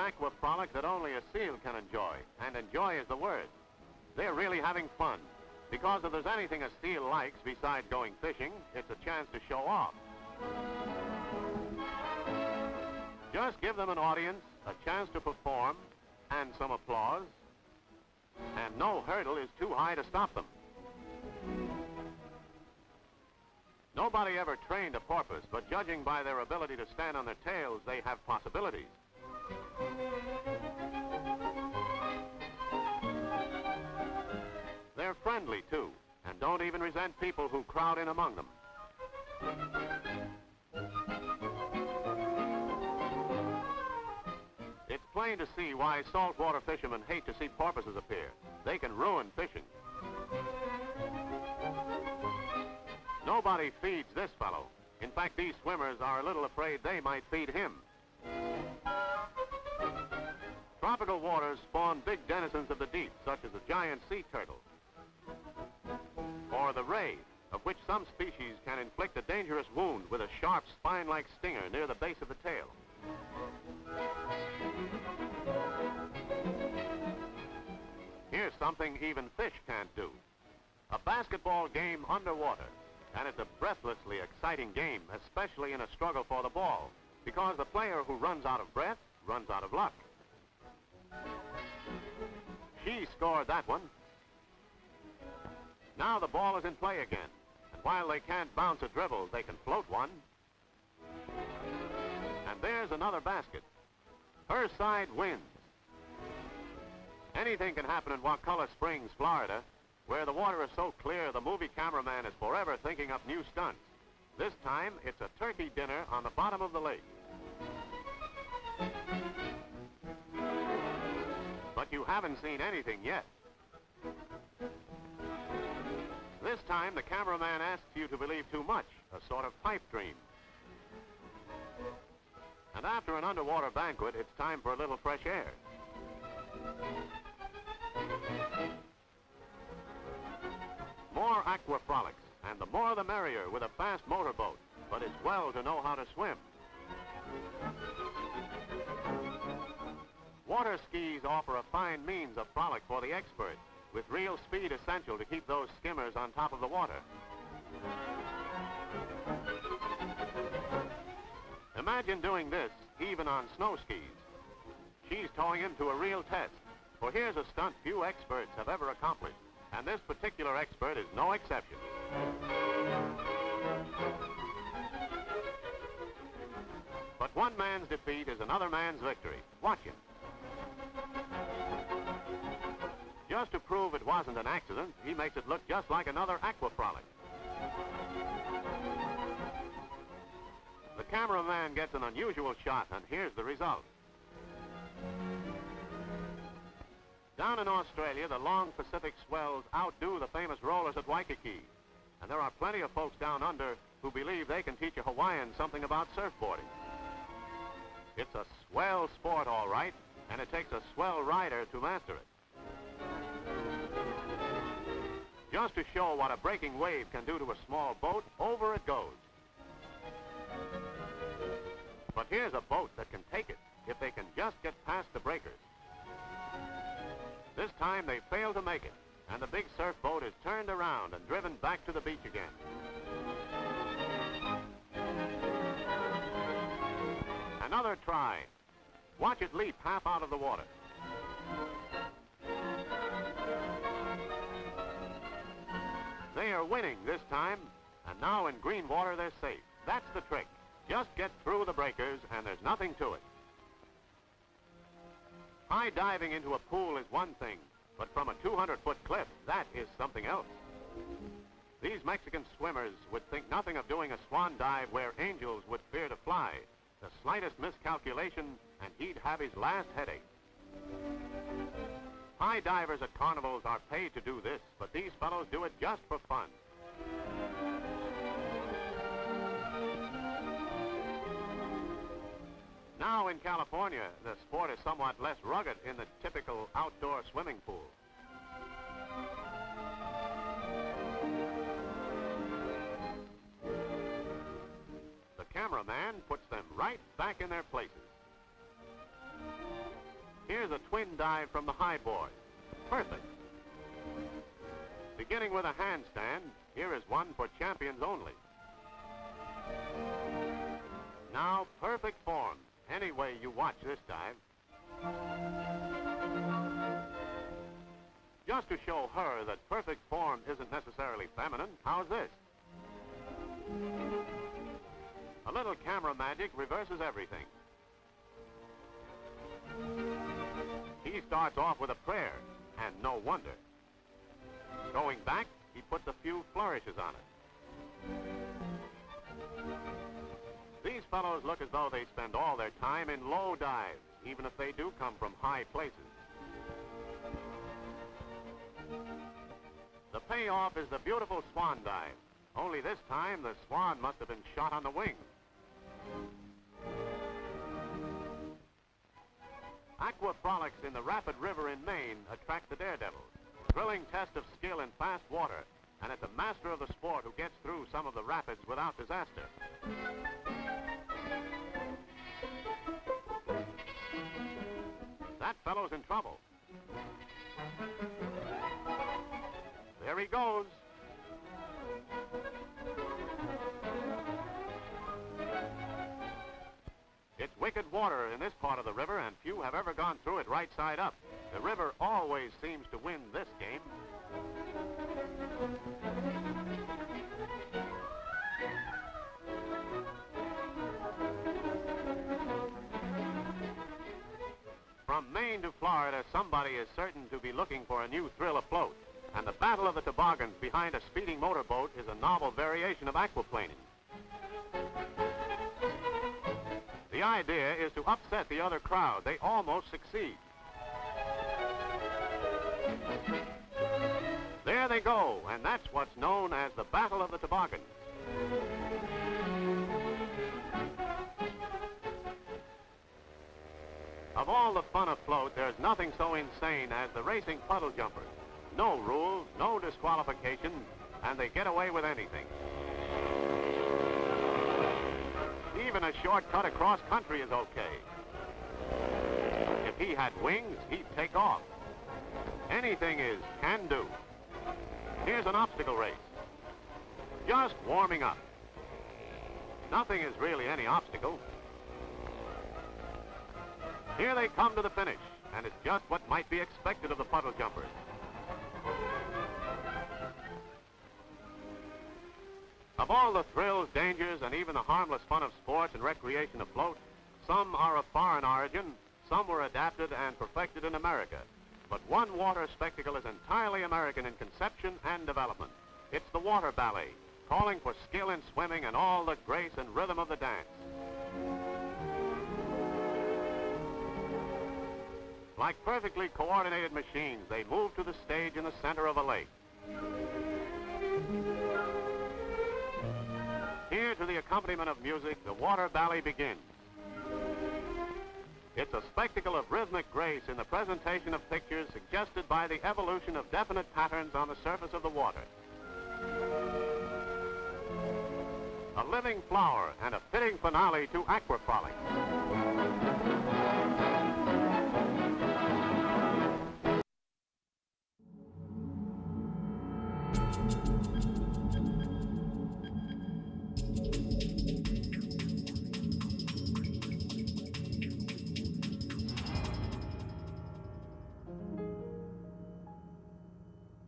aqua frolic that only a seal can enjoy, and enjoy is the word. They're really having fun, because if there's anything a seal likes besides going fishing, it's a chance to show off. Just give them an audience, a chance to perform, and some applause, and no hurdle is too high to stop them. Nobody ever trained a porpoise, but judging by their ability to stand on their tails, they have possibilities. They're friendly, too, and don't even resent people who crowd in among them. It's plain to see why saltwater fishermen hate to see porpoises appear. They can ruin fishing. Nobody feeds this fellow. In fact, these swimmers are a little afraid they might feed him. Tropical waters spawn big denizens of the deep, such as the giant sea turtle, or the ray, of which some species can inflict a dangerous wound with a sharp spine-like stinger near the base of the tail. Here's something even fish can't do. A basketball game underwater. And it's a breathlessly exciting game, especially in a struggle for the ball, because the player who runs out of breath runs out of luck. She scored that one. Now the ball is in play again, and while they can't bounce a dribble, they can float one. And there's another basket. Her side wins. Anything can happen in Wakulla Springs, Florida, where the water is so clear the movie cameraman is forever thinking up new stunts. This time, it's a turkey dinner on the bottom of the lake. But you haven't seen anything yet. This time, the cameraman asks you to believe too much, a sort of pipe dream. And after an underwater banquet, it's time for a little fresh air. More aqua frolics, and the more the merrier with a fast motorboat, but it's well to know how to swim. Water skis offer a fine means of frolic for the expert, with real speed essential to keep those skimmers on top of the water. Imagine doing this even on snow skis. She's towing him to a real test, for here's a stunt few experts have ever accomplished. And this particular expert is no exception. But one man's defeat is another man's victory. Watch him. Just to prove it wasn't an accident, he makes it look just like another aqua frolic. The cameraman gets an unusual shot, and here's the result. Down in Australia, the long Pacific swells outdo the famous rollers at Waikiki. And there are plenty of folks down under who believe they can teach a Hawaiian something about surfboarding. It's a swell sport, all right, and it takes a swell rider to master it. Just to show what a breaking wave can do to a small boat, over it goes. But here's a boat that can take it if they can just get past the breakers. This time they fail to make it, and the big surf boat is turned around and driven back to the beach again. Another try. Watch it leap half out of the water. They are winning this time, and now in green water they're safe. That's the trick. Just get through the breakers, and there's nothing to it. High diving into a pool is one thing, but from a 200-foot cliff, that is something else. These Mexican swimmers would think nothing of doing a swan dive where angels would fear to fly. The slightest miscalculation, and he'd have his last headache. High divers at carnivals are paid to do this, but these fellows do it just for fun. Now in California, the sport is somewhat less rugged in the typical outdoor swimming pool. The cameraman puts them right back in their places. Here's a twin dive from the high board. Perfect. Beginning with a handstand, here is one for champions only. Now, perfect form, any way you watch this dive. Just to show her that perfect form isn't necessarily feminine, how's this? A little camera magic reverses everything. He starts off with a prayer, and no wonder. Going back, he puts a few flourishes on it. These fellows look as though they spend all their time in low dives, even if they do come from high places. The payoff is the beautiful Swan Dive. Only this time, the swan must have been shot on the wing. Aqua Frolics in the rapid river in Maine attract the daredevils. Thrilling test of skill in fast water, and it's a master of the sport who gets through some of the rapids without disaster. That fellow's in trouble. There he goes. It's wicked water in this part of the river, and few have ever gone through it right side up. The river always seems to win this game. From Maine to Florida, somebody is certain to be looking for a new thrill afloat. And the battle of the toboggans behind a speeding motorboat is a novel variation of aquaplaning. The idea is to upset the other crowd. They almost succeed. There they go, and that's what's known as the Battle of the Toboggans. Of all the fun afloat, there's nothing so insane as the racing puddle jumpers. No rules, no disqualification, and they get away with anything. Even a shortcut across country is okay. If he had wings, he'd take off. Anything is can do. Here's an obstacle race. Just warming up. Nothing is really any obstacle. Here they come to the finish, and it's just what might be expected of the puddle jumpers. Of all the thrills, dangers, and even the harmless fun of sports and recreation afloat, some are of foreign origin, some were adapted and perfected in America. But one water spectacle is entirely American in conception and development. It's the water ballet, calling for skill in swimming and all the grace and rhythm of the dance. Like perfectly coordinated machines, they move to the stage in the center of a lake. Here, to the accompaniment of music, the water ballet begins. It's a spectacle of rhythmic grace in the presentation of pictures suggested by the evolution of definite patterns on the surface of the water. A living flower and a fitting finale to Aqua Frolics.